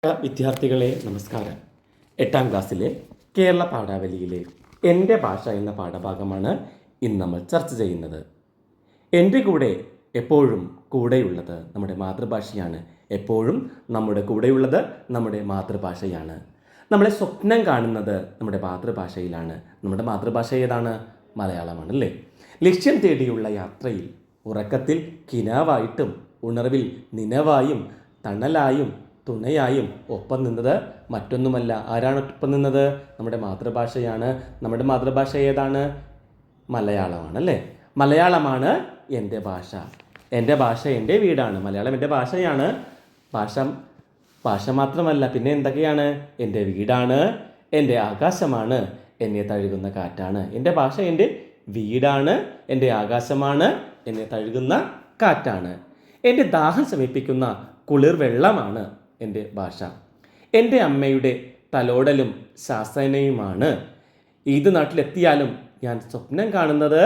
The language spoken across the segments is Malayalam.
വിദ്യാർത്ഥികളെ നമസ്കാരം. 8ാം ക്ലാസ്സിലെ കേരള പാഠാവലിയിലെ എൻ്റെ ഭാഷ എന്ന പാഠഭാഗമാണ് ഇന്ന് നമ്മൾ ചർച്ച ചെയ്യുന്നത്. എൻ്റെ കൂടെ എപ്പോഴും കൂടെയുള്ളത് നമ്മുടെ മാതൃഭാഷയാണ്. എപ്പോഴും നമ്മുടെ കൂടെയുള്ളത് നമ്മുടെ മാതൃഭാഷയാണ്. നമ്മളെ സ്വപ്നം കാണുന്നത് നമ്മുടെ മാതൃഭാഷയിലാണ്. നമ്മുടെ മാതൃഭാഷ ഏതാണ്? മലയാളമാണ് അല്ലേ? ലക്ഷ്യം തേടിയുള്ള യാത്രയിൽ ഉറക്കത്തിൽ കിനാവായിട്ടും ഉണർവിൽ നിനവായും തണലായും തുണയായും ഒപ്പം നിന്നത് മറ്റൊന്നുമല്ല. ആരാണ് ഒപ്പം നിന്നത്? നമ്മുടെ മാതൃഭാഷയാണ്. നമ്മുടെ മാതൃഭാഷ ഏതാണ്? മലയാളമാണ് അല്ലേ? മലയാളമാണ് എൻ്റെ ഭാഷ. എൻ്റെ ഭാഷ എൻ്റെ വീടാണ്. മലയാളം എൻ്റെ ഭാഷയാണ്. ഭാഷ മാത്രമല്ല, പിന്നെ എന്തൊക്കെയാണ്? എൻ്റെ വീടാണ്, എൻ്റെ ആകാശമാണ്, എന്നെ തഴുകുന്ന കാറ്റാണ്. എൻ്റെ ഭാഷ എൻ്റെ വീടാണ്, എൻ്റെ ആകാശമാണ്, എന്നെ തഴുകുന്ന കാറ്റാണ്. എൻ്റെ ദാഹം ശമിപ്പിക്കുന്ന കുളിർ വെള്ളമാണ് എൻ്റെ ഭാഷ. എൻ്റെ അമ്മയുടെ തലോടലും ശാസനയുമാണ്. ഏത് നാട്ടിലെത്തിയാലും ഞാൻ സ്വപ്നം കാണുന്നത്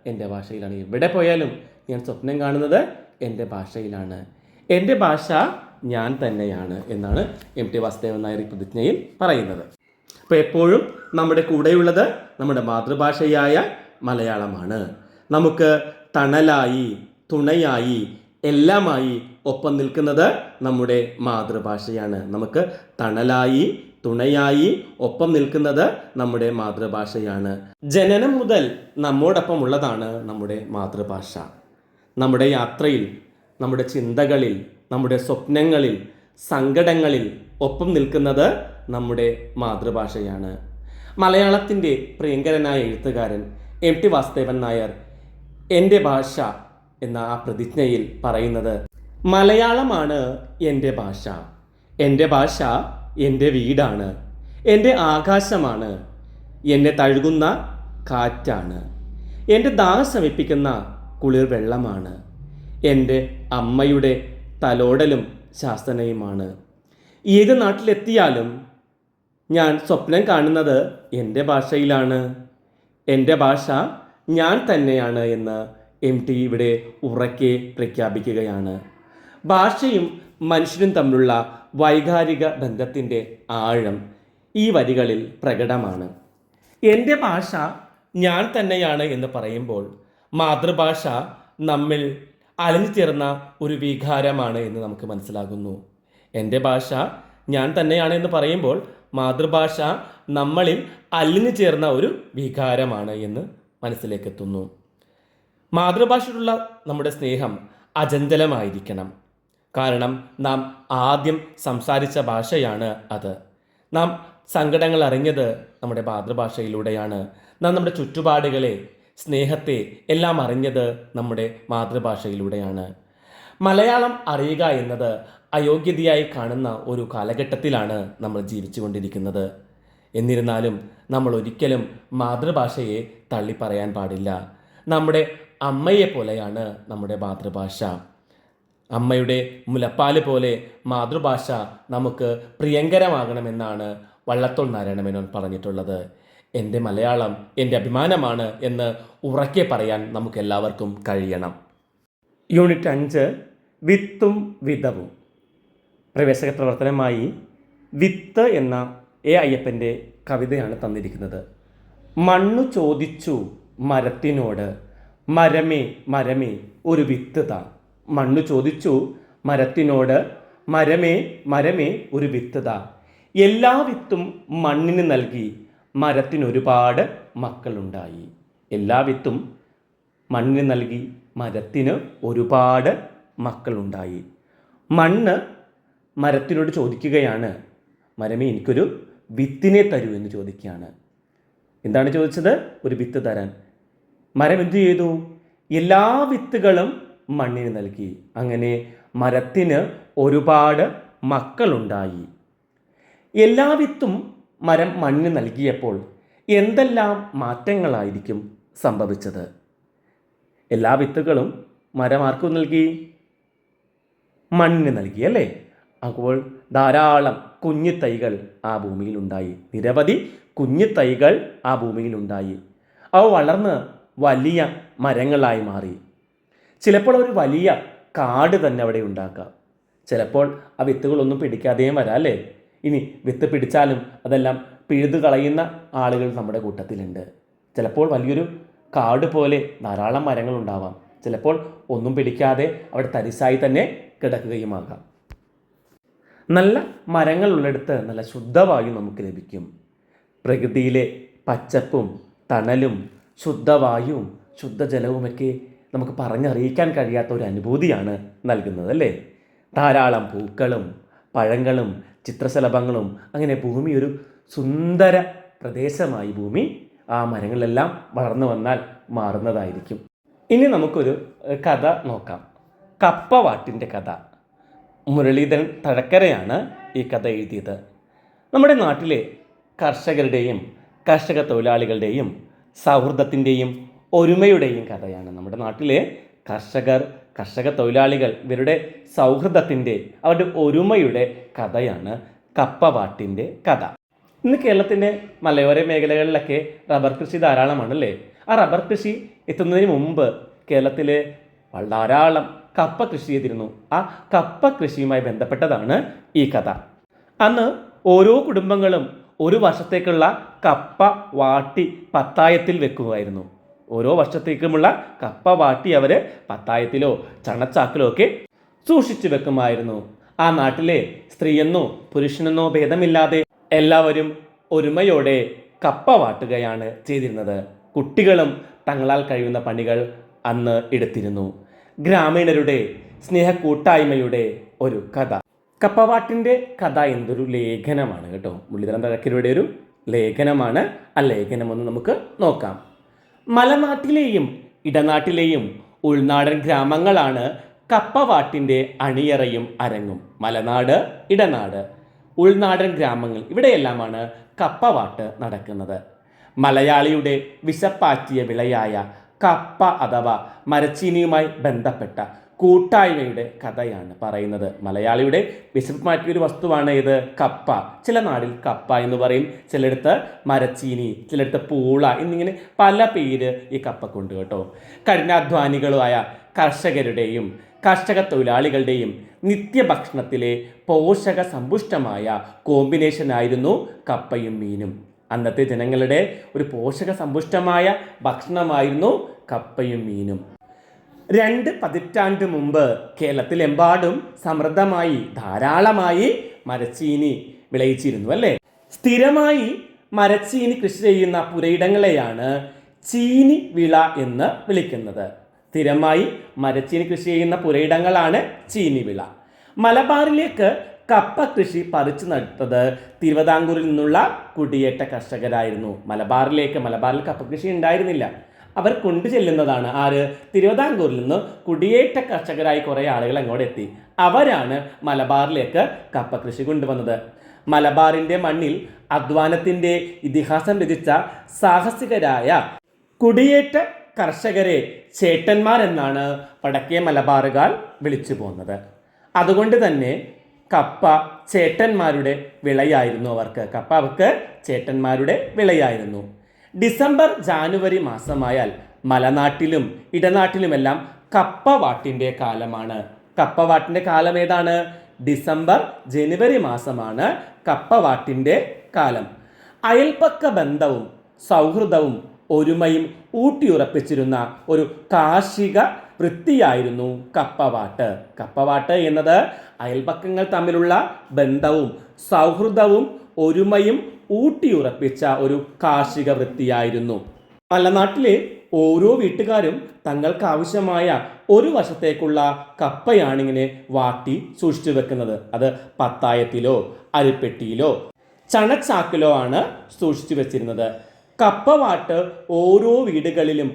എൻ്റെ ഭാഷയിലാണ്. എവിടെ പോയാലും ഞാൻ സ്വപ്നം കാണുന്നത് എൻ്റെ ഭാഷയിലാണ്. എൻ്റെ ഭാഷ ഞാൻ തന്നെയാണ് എന്നാണ് എം ടി വാസുദേവൻ നായർ ഈ പ്രതിജ്ഞയിൽ പറയുന്നത്. അപ്പോൾ എപ്പോഴും നമ്മുടെ കൂടെയുള്ളത് നമ്മുടെ മാതൃഭാഷയായ മലയാളമാണ്. നമുക്ക് തണലായി തുണയായി എല്ലാമായി ഒപ്പം നിൽക്കുന്നത് നമ്മുടെ മാതൃഭാഷയാണ്. നമുക്ക് തണലായി തുണയായി ഒപ്പം നിൽക്കുന്നത് നമ്മുടെ മാതൃഭാഷയാണ്. ജനനം മുതൽ നമ്മോടൊപ്പം ഉള്ളതാണ് നമ്മുടെ മാതൃഭാഷ. നമ്മുടെ യാത്രയിൽ, നമ്മുടെ ചിന്തകളിൽ, നമ്മുടെ സ്വപ്നങ്ങളിൽ, സങ്കടങ്ങളിൽ ഒപ്പം നിൽക്കുന്നത് നമ്മുടെ മാതൃഭാഷയാണ്. മലയാളത്തിൻ്റെ പ്രിയങ്കരനായ എഴുത്തുകാരൻ എം ടി വാസുദേവൻ നായർ എൻ്റെ ഭാഷ എന്ന ആ പ്രതിജ്ഞയിൽ പറയുന്നത്, മലയാളമാണ് എൻ്റെ ഭാഷ. എൻ്റെ ഭാഷ എൻ്റെ വീടാണ്, എൻ്റെ ആകാശമാണ്, എന്നെ തഴുകുന്ന കാറ്റാണ്, എൻ്റെ ദാഹം ശമിപ്പിക്കുന്ന കുളിർ വെള്ളമാണ്, എൻ്റെ അമ്മയുടെ തലോടലും ശാസനയുമാണ്. ഏത് നാട്ടിലെത്തിയാലും ഞാൻ സ്വപ്നം കാണുന്നത് എൻ്റെ ഭാഷയിലാണ്. എൻ്റെ ഭാഷ ഞാൻ തന്നെയാണ് എന്ന് എം ടി ഇവിടെ ഉറക്കെ പ്രഖ്യാപിക്കുകയാണ്. ഭാഷയും മനുഷ്യനും തമ്മിലുള്ള വൈകാരിക ബന്ധത്തിൻ്റെ ആഴം ഈ വരികളിൽ പ്രകടമാണ്. എൻ്റെ ഭാഷ ഞാൻ തന്നെയാണ് എന്ന് പറയുമ്പോൾ മാതൃഭാഷ നമ്മിൽ അലിഞ്ഞു ചേർന്ന ഒരു വികാരമാണ് എന്ന് നമുക്ക് മനസ്സിലാകുന്നു. എൻ്റെ ഭാഷ ഞാൻ തന്നെയാണ് എന്ന് പറയുമ്പോൾ മാതൃഭാഷ നമ്മളിൽ അലിഞ്ഞു ചേർന്ന ഒരു വികാരമാണ് എന്ന് മനസ്സിലേക്കെത്തുന്നു. മാതൃഭാഷയോടുള്ള നമ്മുടെ സ്നേഹം അചഞ്ചലമായിരിക്കണം. കാരണം നാം ആദ്യം സംസാരിച്ച ഭാഷയാണ് അത്. നാം സങ്കടങ്ങൾ അറിഞ്ഞത് നമ്മുടെ മാതൃഭാഷയിലൂടെയാണ്. നാം നമ്മുടെ ചുറ്റുപാടുകളെ, സ്നേഹത്തെ എല്ലാം അറിഞ്ഞത് നമ്മുടെ മാതൃഭാഷയിലൂടെയാണ്. മലയാളം അറിയുക എന്നത് അയോഗ്യതയായി കാണുന്ന ഒരു കാലഘട്ടത്തിലാണ് നമ്മൾ ജീവിച്ചു കൊണ്ടിരിക്കുന്നത്. എന്നിരുന്നാലും നമ്മൾ ഒരിക്കലും മാതൃഭാഷയെ തള്ളിപ്പറയാൻ പാടില്ല. നമ്മുടെ അമ്മയെ പോലെയാണ് നമ്മുടെ മാതൃഭാഷ. അമ്മയുടെ മുലപ്പാല് പോലെ മാതൃഭാഷ നമുക്ക് പ്രിയങ്കരമാകണമെന്നാണ് വള്ളത്തോൾ നാരായണമേനോൻ പറഞ്ഞിട്ടുള്ളത്. എൻ്റെ മലയാളം എൻ്റെ അഭിമാനമാണ് എന്ന് ഉറക്കെ പറയാൻ നമുക്കെല്ലാവർക്കും കഴിയണം. യൂണിറ്റ് 5 വിത്തും വിതവും. പ്രവേശക പ്രവർത്തനമായി വിത്ത് എന്ന എ അയ്യപ്പൻ്റെ കവിതയാണ് തന്നിരിക്കുന്നത്. മണ്ണു ചോദിച്ചു മരത്തിനോട്, മരമേ മരമേ ഒരു വിത്ത് താ. മണ്ണു ചോദിച്ചു മരത്തിനോട്, മരമേ മരമേ ഒരു വിത്ത് താ. എല്ലാ വിത്തും മണ്ണിന് നൽകി മരത്തിനൊരുപാട് മക്കളുണ്ടായി. എല്ലാ വിത്തും മണ്ണിന് നൽകി മരത്തിന് ഒരുപാട് മക്കളുണ്ടായി. മണ്ണ് മരത്തിനോട് ചോദിക്കുകയാണ്, മരമേ എനിക്കൊരു വിത്തിനെ തരൂ എന്ന് ചോദിക്കുകയാണ്. എന്താണ് ചോദിച്ചത്? ഒരു വിത്ത് തരാൻ. മരം എന്തു ചെയ്തു? എല്ലാ വിത്തുകളും മണ്ണിന് നൽകി. അങ്ങനെ മരത്തിന് ഒരുപാട് മക്കളുണ്ടായി. എല്ലാ വിത്തും മരം മണ്ണിന് നൽകിയപ്പോൾ എന്തെല്ലാം മാറ്റങ്ങളായിരിക്കും സംഭവിച്ചത്? എല്ലാ വിത്തുകളും മരം ആർക്കും നൽകി? മണ്ണിന് നൽകി അല്ലേ? അപ്പോൾ ധാരാളം കുഞ്ഞു തൈകൾ ആ ഭൂമിയിലുണ്ടായി. നിരവധി കുഞ്ഞു തൈകൾ ആ ഭൂമിയിലുണ്ടായി. അവ വളർന്ന് വലിയ മരങ്ങളായി മാറി. ചിലപ്പോൾ ഒരു വലിയ കാട് തന്നെ അവിടെ ഉണ്ടാക്കാം. ചിലപ്പോൾ ആ വിത്തുകളൊന്നും പിടിക്കാതെയും വരാം അല്ലേ. ഇനി വിത്ത് പിടിച്ചാലും അതെല്ലാം പിഴുതു കളയുന്ന ആളുകൾ നമ്മുടെ കൂട്ടത്തിലുണ്ട്. ചിലപ്പോൾ വലിയൊരു കാട് പോലെ ധാരാളം മരങ്ങൾ ഉണ്ടാവാം. ചിലപ്പോൾ ഒന്നും പിടിക്കാതെ അവിടെ തരിശായി തന്നെ കിടക്കുകയുമാകാം. നല്ല മരങ്ങളുള്ളിടത്ത് നല്ല ശുദ്ധവായു നമുക്ക് ലഭിക്കും. പ്രകൃതിയിലെ പച്ചപ്പും തണലും ശുദ്ധവായുവും ശുദ്ധജലവുമൊക്കെ നമുക്ക് പറഞ്ഞറിയിക്കാൻ കഴിയാത്ത ഒരു അനുഭൂതിയാണ് നൽകുന്നത് അല്ലേ. ധാരാളം പൂക്കളും പഴങ്ങളും ചിത്രശലഭങ്ങളും, അങ്ങനെ ഭൂമി ഒരു സുന്ദര പ്രദേശമായി ഭൂമി ആ മരങ്ങളെല്ലാം വളർന്നു വന്നാൽ മാറുന്നതായിരിക്കും. ഇനി നമുക്കൊരു കഥ നോക്കാം. കപ്പവാട്ടിൻ്റെ കഥ. മുരളീധരൻ തഴക്കരയാണ് ഈ കഥ എഴുതിയത്. നമ്മുടെ നാട്ടിലെ കർഷകരുടെയും കർഷക തൊഴിലാളികളുടെയും സൗഹൃദത്തിൻ്റെയും ഒരുമയുടെയും കഥയാണ്. നമ്മുടെ നാട്ടിലെ കർഷക തൊഴിലാളികൾ ഇവരുടെ സൗഹൃദത്തിൻ്റെ, അവരുടെ ഒരുമയുടെ കഥയാണ് കപ്പവാട്ടിൻ്റെ കഥ. ഇന്ന് കേരളത്തിൻ്റെ മലയോര മേഖലകളിലൊക്കെ റബ്ബർ കൃഷി ധാരാളമാണല്ലേ. ആ റബ്ബർ കൃഷി എത്തുന്നതിന് മുമ്പ് കേരളത്തിൽ ധാരാളം കപ്പ കൃഷി ചെയ്തിരുന്നു. ആ കപ്പ കൃഷിയുമായി ബന്ധപ്പെട്ടതാണ് ഈ കഥ. അന്ന് ഓരോ കുടുംബങ്ങളും ഒരു വർഷത്തേക്കുള്ള കപ്പ വാട്ടി പത്തായത്തിൽ വെക്കുമായിരുന്നു. ഓരോ വർഷത്തേക്കുമുള്ള കപ്പ വാട്ടി അവർ പത്തായത്തിലോ ചണച്ചാക്കിലോ ഒക്കെ സൂക്ഷിച്ചു വെക്കുമായിരുന്നു. ആ നാട്ടിലെ സ്ത്രീയെന്നോ പുരുഷനെന്നോ ഭേദമില്ലാതെ എല്ലാവരും ഒരുമയോടെ കപ്പ വാട്ടുകയാണ് ചെയ്തിരുന്നത്. കുട്ടികളും തങ്ങളാൽ കഴിയുന്ന പണികൾ അന്ന് എടുത്തിരുന്നു. ഗ്രാമീണരുടെ സ്നേഹക്കൂട്ടായ്മയുടെ ഒരു കഥ. കപ്പവാട്ടിൻ്റെ കഥ എന്തൊരു ലേഖനമാണ് കേട്ടോ. മുരളീധരൻ തഴക്കരയുടെ ഒരു ലേഖനമാണ്. ആ ലേഖനമൊന്ന് നമുക്ക് നോക്കാം. മലനാട്ടിലെയും ഇടനാട്ടിലെയും ഉൾനാടൻ ഗ്രാമങ്ങളാണ് കപ്പവാട്ടിൻ്റെ അണിയറയും അരങ്ങും. മലനാട്, ഇടനാട്, ഉൾനാടൻ ഗ്രാമങ്ങൾ, ഇവിടെയെല്ലാമാണ് കപ്പവാട്ട് നടക്കുന്നത്. മലയാളിയുടെ വിശപ്പാറ്റിയ വിളയായ കപ്പ അഥവാ മരച്ചീനിയുമായി ബന്ധപ്പെട്ട കൂട്ടായ്മയുടെ കഥയാണ് പറയുന്നത്. മലയാളിയുടെ വിശപ്പ് മാറ്റിയൊരു വസ്തുവാണ് ഇത് കപ്പ. ചില നാടിൽ കപ്പ എന്ന് പറയും, ചിലയിടത്ത് മരച്ചീനി, ചിലയിടത്ത് പൂള എന്നിങ്ങനെ പല പേര് ഈ കപ്പക്കുണ്ട് കേട്ടോ. കഠിനാധ്വാനികളായ കർഷകരുടെയും കർഷക തൊഴിലാളികളുടെയും നിത്യഭക്ഷണത്തിലെ പോഷക സമ്പുഷ്ടമായ കോമ്പിനേഷനായിരുന്നു കപ്പയും മീനും. അന്നത്തെ ജനങ്ങളുടെ ഒരു പോഷക സമ്പുഷ്ടമായ ഭക്ഷണമായിരുന്നു കപ്പയും മീനും. 2 പതിറ്റാണ്ട് മുമ്പ് കേരളത്തിലെമ്പാടും സമൃദ്ധമായി ധാരാളമായി മരച്ചീനി വിളയിച്ചിരുന്നു അല്ലേ. സ്ഥിരമായി മരച്ചീനി കൃഷി ചെയ്യുന്ന പുരയിടങ്ങളെയാണ് ചീനി വിള എന്ന് വിളിക്കുന്നത്. സ്ഥിരമായി മരച്ചീനി കൃഷി ചെയ്യുന്ന പുരയിടങ്ങളാണ് ചീനി വിള. മലബാറിലേക്ക് കപ്പ കൃഷി പറിച്ചു നട്ടത് തിരുവിതാംകൂറിൽ നിന്നുള്ള കുടിയേറ്റ കർഷകരായിരുന്നു. മലബാറിൽ കപ്പ കൃഷി ഉണ്ടായിരുന്നില്ല. അവർ കൊണ്ടു ചെല്ലുന്നതാണ് ആര്? തിരുവിതാംകൂറിൽ നിന്ന് കുടിയേറ്റ കർഷകരായി കുറേ ആളുകൾ അങ്ങോട്ട് എത്തി. അവരാണ് മലബാറിലേക്ക് കപ്പ കൃഷി കൊണ്ടുവന്നത്. മലബാറിൻ്റെ മണ്ണിൽ അധ്വാനത്തിൻ്റെ ഇതിഹാസം രചിച്ച സാഹസികരായ കുടിയേറ്റ കർഷകരെ ചേട്ടന്മാരെന്നാണ് വടക്കേ മലബാറുകാർ വിളിച്ചു പോകുന്നത്. അതുകൊണ്ട് തന്നെ കപ്പ ചേട്ടന്മാരുടെ വിളയായിരുന്നു. അവർക്ക് ചേട്ടന്മാരുടെ വിളയായിരുന്നു. ഡിസംബർ ജാനുവരി മാസമായാൽ മലനാട്ടിലും ഇടനാട്ടിലുമെല്ലാം കപ്പവാട്ടിൻ്റെ കാലമാണ്. കപ്പവാട്ടിൻ്റെ കാലം ഏതാണ്? ഡിസംബർ ജനുവരി മാസമാണ് കപ്പവാട്ടിൻ്റെ കാലം. അയൽപക്ക ബന്ധവും സൗഹൃദവും ഒരുമയും ഊട്ടിയുറപ്പിച്ചിരുന്ന ഒരു കാർഷിക വൃത്തിയായിരുന്നു കപ്പവാട്ട്. കപ്പവാട്ട് എന്നത് അയൽപക്കങ്ങൾ തമ്മിലുള്ള ബന്ധവും സൗഹൃദവും ഒരുമയും ഊട്ടിയുറപ്പിച്ച ഒരു കാർഷിക വൃത്തിയായിരുന്നു. മലനാട്ടിലെ ഓരോ വീട്ടുകാരും തങ്ങൾക്ക് ആവശ്യമായ ഒരു വർഷത്തേക്കുള്ള കപ്പയാണിങ്ങനെ വാട്ടി സൂക്ഷിച്ചു വെക്കുന്നത്. അത് പത്തായത്തിലോ അരിപ്പെട്ടിയിലോ ചണച്ചാക്കിലോ ആണ് സൂക്ഷിച്ചു വെച്ചിരുന്നത്. കപ്പവാട്ട് ഓരോ വീടുകളിലും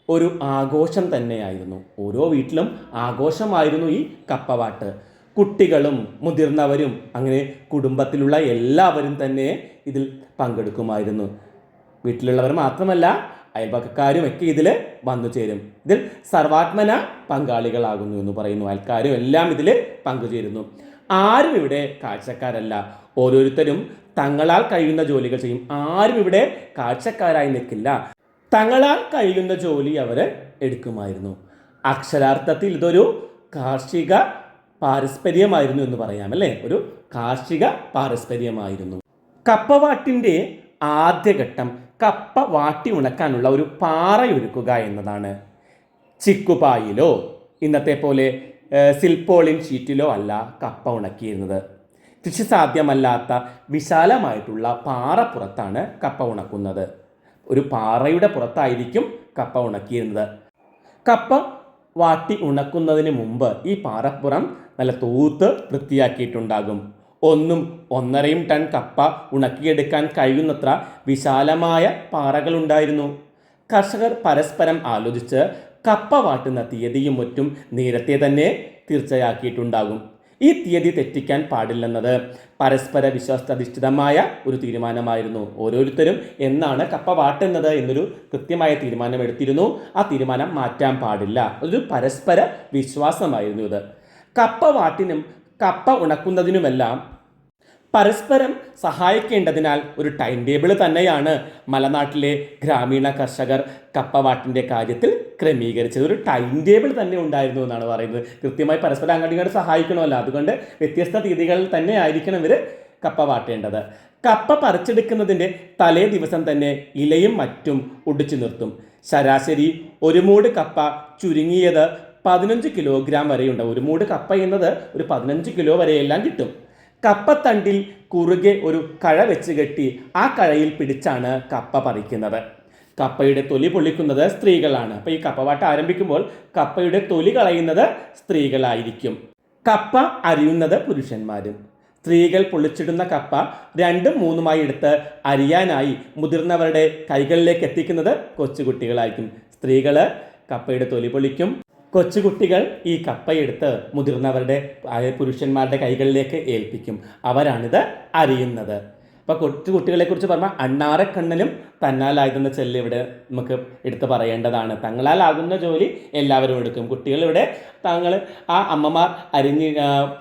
ഒരു ആഘോഷം തന്നെയായിരുന്നു. ഓരോ വീട്ടിലും ആഘോഷമായിരുന്നു ഈ കപ്പവാട്ട്. കുട്ടികളും മുതിർന്നവരും അങ്ങനെ കുടുംബത്തിലുള്ള എല്ലാവരും തന്നെ ഇതിൽ പങ്കെടുക്കുമായിരുന്നു. വീട്ടിലുള്ളവർ മാത്രമല്ല, അയൽപക്കക്കാരും ഒക്കെ ഇതിൽ വന്നു ചേരും. ഇതിൽ സർവാത്മന പങ്കാളികളാകുന്നു എന്ന് പറയുന്നു. അയൽക്കാരും എല്ലാം ഇതിൽ പങ്കുചേരുന്നു. ആരും ഇവിടെ കാഴ്ചക്കാരല്ല. ഓരോരുത്തരും തങ്ങളാൽ കഴിയുന്ന ജോലികൾ ചെയ്യും. ആരും ഇവിടെ കാഴ്ചക്കാരായി നിൽക്കില്ല. തങ്ങളാൽ കഴിയുന്ന ജോലി അവർ എടുക്കുമായിരുന്നു. അക്ഷരാർത്ഥത്തിൽ ഇതൊരു കാർഷിക പാരസ്പര്യമായിരുന്നു എന്ന് പറയാം അല്ലേ, ഒരു കാർഷിക പാരസ്പര്യമായിരുന്നു. കപ്പവാട്ടിൻ്റെ ആദ്യഘട്ടം കപ്പ വാട്ടി ഉണക്കാനുള്ള ഒരു പാറയൊരുക്കുക എന്നതാണ്. ചിക്കുപായിലോ ഇന്നത്തെ പോലെ സിൽപോളിൻ ഷീറ്റിലോ അല്ല കപ്പ ഉണക്കിയിരുന്നത്. കൃഷി സാധ്യമല്ലാത്ത വിശാലമായിട്ടുള്ള പാറപ്പുറത്താണ് കപ്പ ഉണക്കുന്നത്. ഒരു പാറയുടെ പുറത്തായിരിക്കും കപ്പ ഉണക്കിയിരുന്നത്. കപ്പ വാട്ടി ഉണക്കുന്നതിന് മുമ്പ് ഈ പാറപ്പുറം നല്ല തൂത്ത് വൃത്തിയാക്കിയിട്ടുണ്ടാകും. 1-1.5 ടൺ കപ്പ ഉണക്കിയെടുക്കാൻ കഴിയുന്നത്ര വിശാലമായ പാറകളുണ്ടായിരുന്നു. കർഷകർ പരസ്പരം ആലോചിച്ച് കപ്പ വാട്ടുന്ന തീയതിയും മറ്റും നേരത്തെ തന്നെ തീർച്ചയാക്കിയിട്ടുണ്ടാകും. ഈ തീയതി തെറ്റിക്കാൻ പാടില്ലെന്നത് പരസ്പര വിശ്വാസാധിഷ്ഠിതമായ ഒരു തീരുമാനമായിരുന്നു. ഓരോരുത്തരും എന്നാണ് കപ്പ വാട്ടുന്നത് എന്നൊരു കൃത്യമായ തീരുമാനം എടുത്തിരുന്നു. ആ തീരുമാനം മാറ്റാൻ പാടില്ല. ഒരു പരസ്പര വിശ്വാസമായിരുന്നു ഇത്. കപ്പ വാട്ടിനും കപ്പ ഉണക്കുന്നതിനുമെല്ലാം പരസ്പരം സഹായിക്കേണ്ടതിനാൽ ഒരു ടൈം ടേബിൾ തന്നെയാണ് മലനാട്ടിലെ ഗ്രാമീണ കർഷകർ കപ്പവാട്ടിൻ്റെ കാര്യത്തിൽ ക്രമീകരിച്ചത്. ഒരു ടൈം ടേബിൾ തന്നെ ഉണ്ടായിരുന്നു എന്നാണ് പറയുന്നത്. കൃത്യമായി പരസ്പരം അങ്ങോട്ടും സഹായിക്കണമല്ലോ, അതുകൊണ്ട് വ്യത്യസ്ത തീയതികളിൽ തന്നെ ആയിരിക്കണം ഇവർ കപ്പ വാട്ടേണ്ടത്. കപ്പ പറിച്ചെടുക്കുന്നതിൻ്റെ തലേ ദിവസം തന്നെ ഇലയും മറ്റും ഒടിച്ചു നിർത്തും. ശരാശരി ഒരു മൂട് കപ്പ ചുരുങ്ങിയത് 15 കിലോഗ്രാം വരെയുണ്ട്. ഒരു മൂട് കപ്പ എന്നത് ഒരു 15 കിലോ വരെയെല്ലാം കിട്ടും. കപ്പത്തണ്ടിൽ കുറുകെ ഒരു കഴ വെച്ച് കെട്ടി ആ കഴയിൽ പിടിച്ചാണ് കപ്പ പറിക്കുന്നത്. കപ്പയുടെ തൊലി പൊളിക്കുന്നത് സ്ത്രീകളാണ്. അപ്പോൾ ഈ കപ്പവാട്ട ആരംഭിക്കുമ്പോൾ കപ്പയുടെ തൊലി കളയുന്നത് സ്ത്രീകളായിരിക്കും. കപ്പ അരിയുന്നത് പുരുഷന്മാരും. സ്ത്രീകൾ പൊളിച്ചിടുന്ന കപ്പ 2-3 എടുത്ത് അരിയാനായി മുതിർന്നവരുടെ കൈകളിലേക്ക് എത്തിക്കുന്നത് കൊച്ചുകുട്ടികളായിരിക്കും. സ്ത്രീകൾ കപ്പയുടെ തൊലി പൊളിക്കും. കൊച്ചുകുട്ടികൾ ഈ കപ്പയെടുത്ത് മുതിർന്നവരുടെ പുരുഷന്മാരുടെ കൈകളിലേക്ക് ഏൽപ്പിക്കും. അവരാണിത് അരിയുന്നത്. അപ്പോൾ കൊച്ചുകുട്ടികളെ കുറിച്ച് പറഞ്ഞാൽ അണ്ണാറക്കണ്ണനും തന്നാലായതെന്ന ചെല്ല് ഇവിടെ നമുക്ക് എടുത്ത് പറയേണ്ടതാണ്. തങ്ങളാലാകുന്ന ജോലി എല്ലാവരും എടുക്കും. കുട്ടികളിവിടെ ആ അമ്മമാർ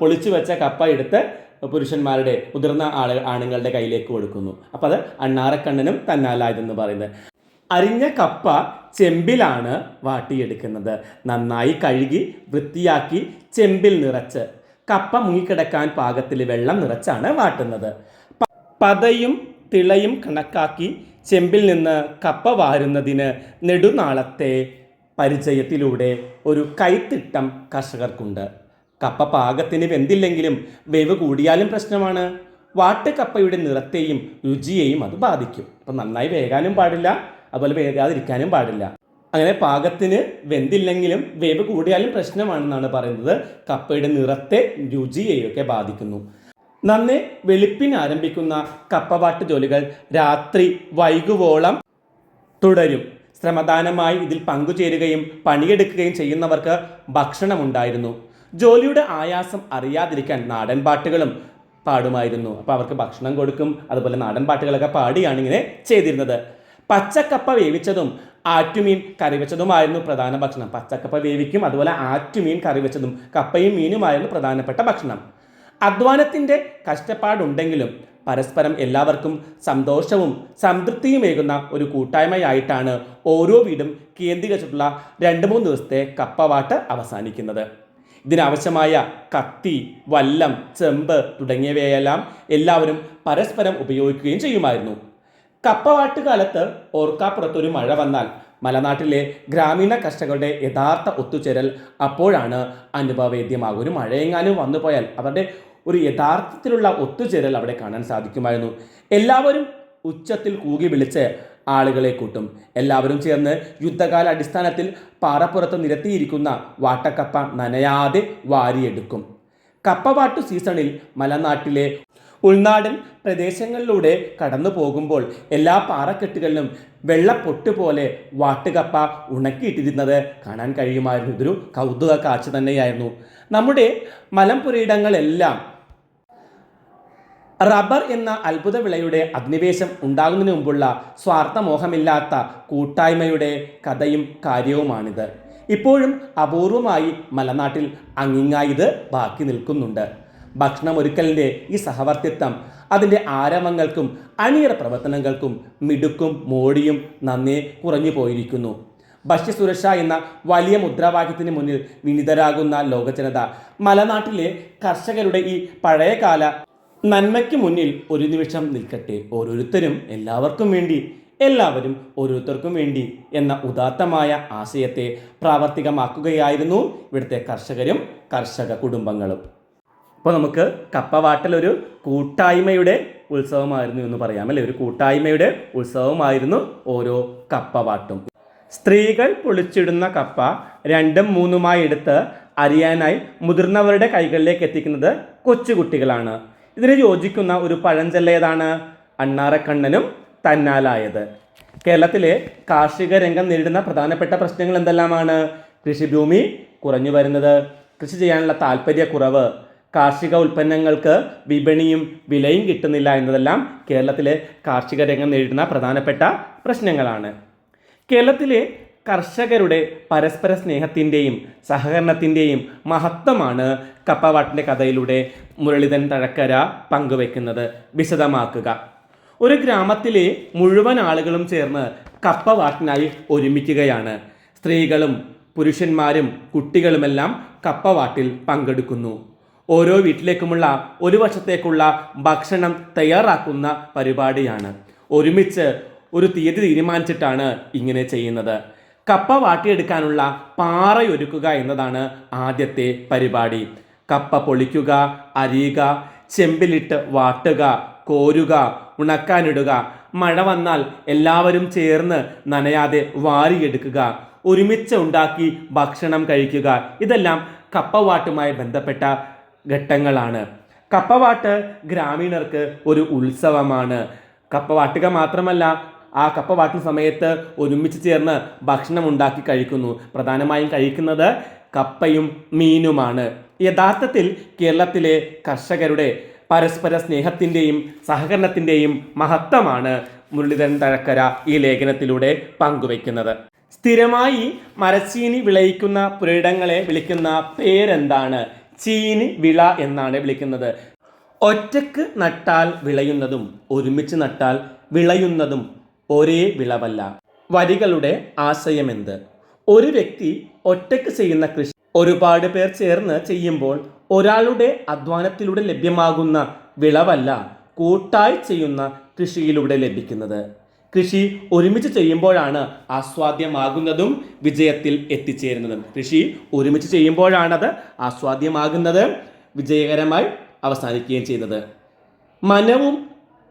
പൊളിച്ചു വെച്ച കപ്പ എടുത്ത് പുരുഷന്മാരുടെ മുതിർന്ന ആണുങ്ങളുടെ കയ്യിലേക്ക് കൊടുക്കുന്നു. അപ്പോൾ അത് അണ്ണാറക്കണ്ണനും തന്നാലായതെന്ന് പറയുന്നത്. അരിഞ്ഞ കപ്പ ചെമ്പിലാണ് വാട്ടിയെടുക്കുന്നത്. നന്നായി കഴുകി വൃത്തിയാക്കി ചെമ്പിൽ നിറച്ച് കപ്പ മുങ്ങിക്കിടക്കാൻ പാകത്തിൽ വെള്ളം നിറച്ചാണ് വാട്ടുന്നത്. പതയും തിളയും കണക്കാക്കി ചെമ്പിൽ നിന്ന് കപ്പ വാരുന്നതിന് നെടുനാളത്തെ പരിചയത്തിലൂടെ ഒരു കൈത്തിട്ടം കർഷകർക്കുണ്ട്. കപ്പ പാകത്തിന് വെന്തില്ലെങ്കിലും വേവ് കൂടിയാലും പ്രശ്നമാണ്. വാട്ടുകപ്പയുടെ നിറത്തെയും രുചിയെയും അത് ബാധിക്കും. അപ്പം നന്നായി വേകാനും പാടില്ല, അതുപോലെ വേകാതിരിക്കാനും പാടില്ല. അങ്ങനെ പാകത്തിന് വെന്തില്ലെങ്കിലും വേവ് കൂടിയാലും പ്രശ്നമാണെന്നാണ് പറയുന്നത്. കപ്പയുടെ നിറത്തെ രുചിയെയൊക്കെ ബാധിക്കുന്നു. നന്നെ വെളുപ്പിന് ആരംഭിക്കുന്ന കപ്പവാട്ട് ജോലികൾ രാത്രി വൈകുവോളം തുടരും. ശ്രമദാനമായി ഇതിൽ പങ്കുചേരുകയും പണിയെടുക്കുകയും ചെയ്യുന്നവർക്ക് ഭക്ഷണമുണ്ടായിരുന്നു. ജോലിയുടെ ആയാസം അറിയാതിരിക്കാൻ നാടൻ പാട്ടുകളും പാടുമായിരുന്നു. അപ്പോൾ അവർക്ക് ഭക്ഷണം കൊടുക്കും. അതുപോലെ നാടൻ പാട്ടുകളൊക്കെ പാടിയാണ് ഇങ്ങനെ ചെയ്തിരുന്നത്. പച്ചക്കപ്പ വേവിച്ചതും ആറ്റുമീൻ കറിവെച്ചതുമായിരുന്നു പ്രധാന ഭക്ഷണം. പച്ചക്കപ്പ വേവിക്കും, അതുപോലെ ആറ്റുമീൻ കറിവെച്ചതും കപ്പയും മീനുമായിരുന്നു പ്രധാനപ്പെട്ട ഭക്ഷണം. അധ്വാനത്തിൻ്റെ കഷ്ടപ്പാടുണ്ടെങ്കിലും പരസ്പരം എല്ലാവർക്കും സന്തോഷവും സംതൃപ്തിയുമേകുന്ന ഒരു കൂട്ടായ്മയായിട്ടാണ് ഓരോ വീടും കേന്ദ്രീകരിച്ചിട്ടുള്ള 2-3 ദിവസത്തെ കപ്പവാട്ട് അവസാനിക്കുന്നത്. ഇതിനാവശ്യമായ കത്തി, വല്ലം, ചെമ്പ് തുടങ്ങിയവയെല്ലാം എല്ലാവരും പരസ്പരം ഉപയോഗിക്കുകയും ചെയ്യുമായിരുന്നു. കപ്പവാട്ടുകാലത്ത് ഓർക്കാപ്പുറത്തൊരു മഴ വന്നാൽ മലനാട്ടിലെ ഗ്രാമീണ കർഷകരുടെ യഥാർത്ഥ ഒത്തുചേരൽ അപ്പോഴാണ് അനുഭവവേദ്യമാകും. ഒരു മഴയെങ്ങാനും വന്നു പോയാൽ അവരുടെ ഒരു യഥാർത്ഥത്തിലുള്ള ഒത്തുചേരൽ അവിടെ കാണാൻ സാധിക്കുമായിരുന്നു. എല്ലാവരും ഉച്ചത്തിൽ കൂകി വിളിച്ച് ആളുകളെ കൂട്ടും. എല്ലാവരും ചേർന്ന് യുദ്ധകാല അടിസ്ഥാനത്തിൽ പാറപ്പുറത്ത് നിരത്തിയിരിക്കുന്ന വാട്ടക്കപ്പ നനയാതെ വാരിയെടുക്കും. കപ്പവാട്ടു സീസണിൽ മലനാട്ടിലെ ഉൾനാടൻ പ്രദേശങ്ങളിലൂടെ കടന്നു പോകുമ്പോൾ എല്ലാ പാറക്കെട്ടുകളിലും വെള്ളപ്പൊട്ട് പോലെ വാട്ടുകപ്പ ഉണക്കിയിട്ടിരുന്നത് കാണാൻ കഴിയുമായിരുന്നു. ഇതൊരു കൗതുക കാഴ്ച തന്നെയായിരുന്നു. നമ്മുടെ മലമ്പുരയിടങ്ങളെല്ലാം റബ്ബർ എന്ന അത്ഭുത വിളയുടെ അധിനിവേശം ഉണ്ടാകുന്നതിന് മുമ്പുള്ള സ്വാർത്ഥമോഹമില്ലാത്ത കൂട്ടായ്മയുടെ കഥയും കാര്യവുമാണിത്. ഇപ്പോഴും അപൂർവമായി മലനാട്ടിൽ അങ്ങിങ്ങായി ഇത് ബാക്കി നിൽക്കുന്നുണ്ട്. ഭക്ഷണമൊരുക്കലിൻ്റെ ഈ സഹവർത്തിത്വം അതിൻ്റെ ആരവങ്ങൾക്കും അണിയറ പ്രവർത്തനങ്ങൾക്കും മിടുക്കും മോടിയും നന്നേ കുറഞ്ഞു പോയിരിക്കുന്നു. ഭക്ഷ്യസുരക്ഷ എന്ന വലിയ മുദ്രാവാക്യത്തിന് മുന്നിൽ വിനിതരാകുന്ന ലോകജനത മലനാട്ടിലെ കർഷകരുടെ ഈ പഴയകാല നന്മയ്ക്ക് മുന്നിൽ ഒരു നിമിഷം നിൽക്കട്ടെ. ഓരോരുത്തരും എല്ലാവർക്കും വേണ്ടി, എല്ലാവരും ഓരോരുത്തർക്കും വേണ്ടി എന്ന ഉദാത്തമായ ആശയത്തെ പ്രാവർത്തികമാക്കുകയായിരുന്നു ഇവിടുത്തെ കർഷകരും കർഷക കുടുംബങ്ങളും. അപ്പോൾ നമുക്ക് കപ്പവാട്ടൽ ഒരു കൂട്ടായ്മയുടെ ഉത്സവമായിരുന്നു എന്ന് പറയാം അല്ലേ. ഒരു കൂട്ടായ്മയുടെ ഉത്സവമായിരുന്നു ഓരോ കപ്പവാട്ടും. സ്ത്രീകൾ പൊളിച്ചിടുന്ന കപ്പ 2ഉം 3ഉമായി എടുത്ത് അരിയാനായി മുതിർന്നവരുടെ കൈകളിലേക്ക് എത്തിക്കുന്നത് കൊച്ചുകുട്ടികളാണ്. ഇതിന് യോജിക്കുന്ന ഒരു പഴഞ്ചൊല്ല് ഏതാണ്? അണ്ണാറക്കണ്ണനും തന്നാലായത്. കേരളത്തിലെ കാർഷിക രംഗം നേരിടുന്ന പ്രധാനപ്പെട്ട പ്രശ്നങ്ങൾ എന്തെല്ലാമാണ്? കൃഷിഭൂമി കുറഞ്ഞു വരുന്നത്, കൃഷി ചെയ്യാനുള്ള താല്പര്യക്കുറവ്, കാർഷിക ഉൽപ്പന്നങ്ങൾക്ക് വിപണിയും വിലയും കിട്ടുന്നില്ല എന്നതെല്ലാം കേരളത്തിലെ കാർഷിക രംഗം നേരിടുന്ന പ്രധാനപ്പെട്ട പ്രശ്നങ്ങളാണ്. കേരളത്തിലെ കർഷകരുടെ പരസ്പര സ്നേഹത്തിൻ്റെയും സഹകരണത്തിൻ്റെയും മഹത്വമാണ് കപ്പവാട്ടിൻ്റെ കഥയിലൂടെ മുരളീധരൻ തഴക്കര പങ്കുവെക്കുന്നത്. വിശദമാക്കുക. ഒരു ഗ്രാമത്തിലെ മുഴുവൻ ആളുകളും ചേർന്ന് കപ്പവാട്ടിനായി ഒരുമിക്കുകയാണ്. സ്ത്രീകളും പുരുഷന്മാരും കുട്ടികളുമെല്ലാം കപ്പവാട്ടിൽ പങ്കെടുക്കുന്നു. ഓരോ വീട്ടിലേക്കുമുള്ള ഒരു വർഷത്തേക്കുള്ള ഭക്ഷണം തയ്യാറാക്കുന്ന പരിപാടിയാണ്. ഒരുമിച്ച് ഒരു തീയതി തീരുമാനിച്ചിട്ടാണ് ഇങ്ങനെ ചെയ്യുന്നത്. കപ്പ വാട്ടിയെടുക്കാനുള്ള പാറയൊരുക്കുക എന്നതാണ് ആദ്യത്തെ പരിപാടി. കപ്പ പൊളിക്കുക, അരിയുക, ചെമ്പിലിട്ട് വാട്ടുക, കോരുക, ഉണക്കാനിടുക, മഴ വന്നാൽ എല്ലാവരും ചേർന്ന് നനയാതെ വാരിയെടുക്കുക, ഒരുമിച്ച് ഉണ്ടാക്കി ഭക്ഷണം കഴിക്കുക, ഇതെല്ലാം കപ്പവാട്ടുമായി ബന്ധപ്പെട്ട ഘട്ടങ്ങളാണ്. കപ്പവാട്ട് ഗ്രാമീണർക്ക് ഒരു ഉത്സവമാണ്. കപ്പവാട്ടുക മാത്രമല്ല, ആ കപ്പവാട്ടുന്ന സമയത്ത് ഒരുമിച്ച് ചേർന്ന് ഭക്ഷണം ഉണ്ടാക്കി കഴിക്കുന്നു. പ്രധാനമായും കഴിക്കുന്നത് കപ്പയും മീനുമാണ്. യഥാർത്ഥത്തിൽ കേരളത്തിലെ കർഷകരുടെ പരസ്പര സ്നേഹത്തിൻ്റെയും സഹകരണത്തിൻ്റെയും മഹത്വമാണ് മുരളീധരൻ തഴക്കര ഈ ലേഖനത്തിലൂടെ പങ്കുവയ്ക്കുന്നത്. സ്ഥിരമായി മരച്ചീനി വിളയിക്കുന്ന പുരയിടങ്ങളെ വിളിക്കുന്ന പേരെന്താണ്? ചീനി വിള എന്നാണ് വിളിക്കുന്നത്. ഒറ്റക്ക് നട്ടാൽ വിളയുന്നതും ഒരുമിച്ച് നട്ടാൽ വിളയുന്നതും ഒരേ വിളവല്ല. വരികളുടെ ആശയമെന്ത്? ഒരു വ്യക്തി ഒറ്റക്ക് ചെയ്യുന്ന കൃഷി ഒരുപാട് പേർ ചേർന്ന് ചെയ്യുമ്പോൾ ഒരാളുടെ അധ്വാനത്തിലൂടെ ലഭ്യമാകുന്ന വിളവല്ല കൂട്ടായി ചെയ്യുന്ന കൃഷിയിലൂടെ ലഭിക്കുന്നത്. കൃഷി ഒരുമിച്ച് ചെയ്യുമ്പോഴാണ് ആസ്വാദ്യമാകുന്നതും വിജയത്തിൽ എത്തിച്ചേരുന്നതും. കൃഷി ഒരുമിച്ച് ചെയ്യുമ്പോഴാണത് ആസ്വാദ്യമാകുന്നത്, വിജയകരമായി അവസാനിക്കുകയും ചെയ്യുന്നത്. മനവും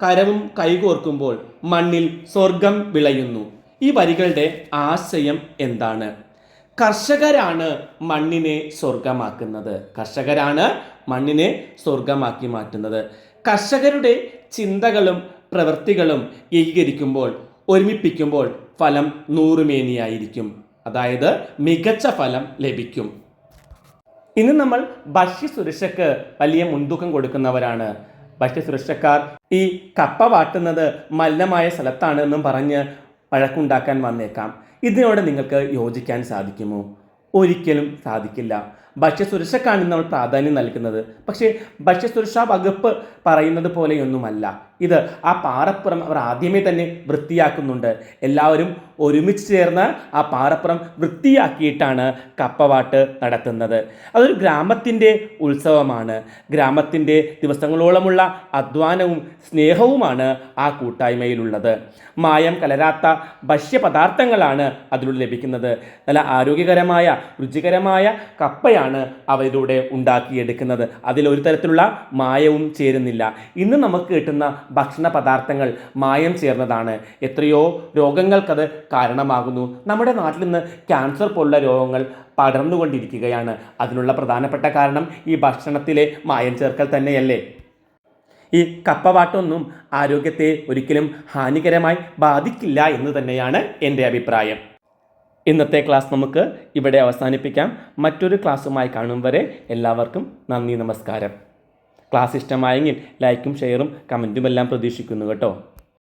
കരവും കൈകോർക്കുമ്പോൾ മണ്ണിൽ സ്വർഗം വിളയുന്നു. ഈ വരികളുടെ ആശയം എന്താണ്? കർഷകരാണ് മണ്ണിനെ സ്വർഗമാക്കുന്നത്. കർഷകരാണ് മണ്ണിനെ സ്വർഗമാക്കി മാറ്റുന്നത്. കർഷകരുടെ ചിന്തകളും പ്രവൃത്തികളും ഏകീകരിക്കുമ്പോൾ, ഒരുമിപ്പിക്കുമ്പോൾ ഫലം നൂറുമേനിയായിരിക്കും. അതായത് മികച്ച ഫലം ലഭിക്കും. ഇന്ന് നമ്മൾ ഭക്ഷ്യസുരക്ഷയ്ക്ക് വലിയ മുൻതൂക്കം കൊടുക്കുന്നവരാണ്. ഭക്ഷ്യസുരക്ഷക്കാർ ഈ കപ്പ വാട്ടുന്നത് മലിനമായ സ്ഥലത്താണ് എന്നും പറഞ്ഞ് വഴക്കുണ്ടാക്കാൻ വന്നേക്കാം. ഇതിനോട് നിങ്ങൾക്ക് യോജിക്കാൻ സാധിക്കുമോ? ഒരിക്കലും സാധിക്കില്ല. ഭക്ഷ്യസുരക്ഷക്കാണ് നമ്മൾ പ്രാധാന്യം നൽകുന്നത്. പക്ഷേ ഭക്ഷ്യസുരക്ഷാ വകുപ്പ് പറയുന്നത് പോലെയൊന്നുമല്ല ഇത്. ആ പാറപ്പുറം അവർ ആദ്യമേ തന്നെ വൃത്തിയാക്കുന്നുണ്ട്. എല്ലാവരും ഒരുമിച്ച് ചേർന്ന് ആ പാറപ്പുറം വൃത്തിയാക്കിയിട്ടാണ് കപ്പവാട്ട് നടത്തുന്നത്. അതൊരു ഗ്രാമത്തിൻ്റെ ഉത്സവമാണ്. ഗ്രാമത്തിൻ്റെ ദിവസങ്ങളോളമുള്ള അധ്വാനവും സ്നേഹവുമാണ് ആ കൂട്ടായ്മയിലുള്ളത്. മായം കലരാത്ത ഭക്ഷ്യപദാർത്ഥങ്ങളാണ് അതിലൂടെ ലഭിക്കുന്നത്. നല്ല ആരോഗ്യകരമായ രുചികരമായ കപ്പയാണ് അവയിലൂടെ ഉണ്ടാക്കിയെടുക്കുന്നത്. അതിലൊരു തരത്തിലുള്ള മായവും ചേരുന്നില്ല. ഇന്ന് നമുക്ക് കിട്ടുന്ന ഭക്ഷണ പദാർത്ഥങ്ങൾ മായം ചേർന്നതാണ്. എത്രയോ രോഗങ്ങൾക്കത് കാരണമാകുന്നു. നമ്മുടെ നാട്ടിൽ നിന്ന് ക്യാൻസർ പോലുള്ള രോഗങ്ങൾ പടർന്നുകൊണ്ടിരിക്കുകയാണ്. അതിനുള്ള പ്രധാനപ്പെട്ട കാരണം ഈ ഭക്ഷണത്തിലെ മായം ചേർക്കൽ തന്നെയല്ലേ? ഈ കപ്പവാട്ടൊന്നും ആരോഗ്യത്തെ ഒരിക്കലും ഹാനികരമായി ബാധിക്കില്ല എന്ന് തന്നെയാണ് എൻ്റെ അഭിപ്രായം. ഇന്നത്തെ ക്ലാസ് നമുക്ക് ഇവിടെ അവസാനിപ്പിക്കാം. മറ്റൊരു ക്ലാസ്സുമായി കാണും വരെ എല്ലാവർക്കും നന്ദി, നമസ്കാരം. ക്ലാസ് ഇഷ്ടമായെങ്കിൽ ലൈക്കും ഷെയറും കമൻറ്റും എല്ലാം പ്രതീക്ഷിക്കുന്നു കേട്ടോ.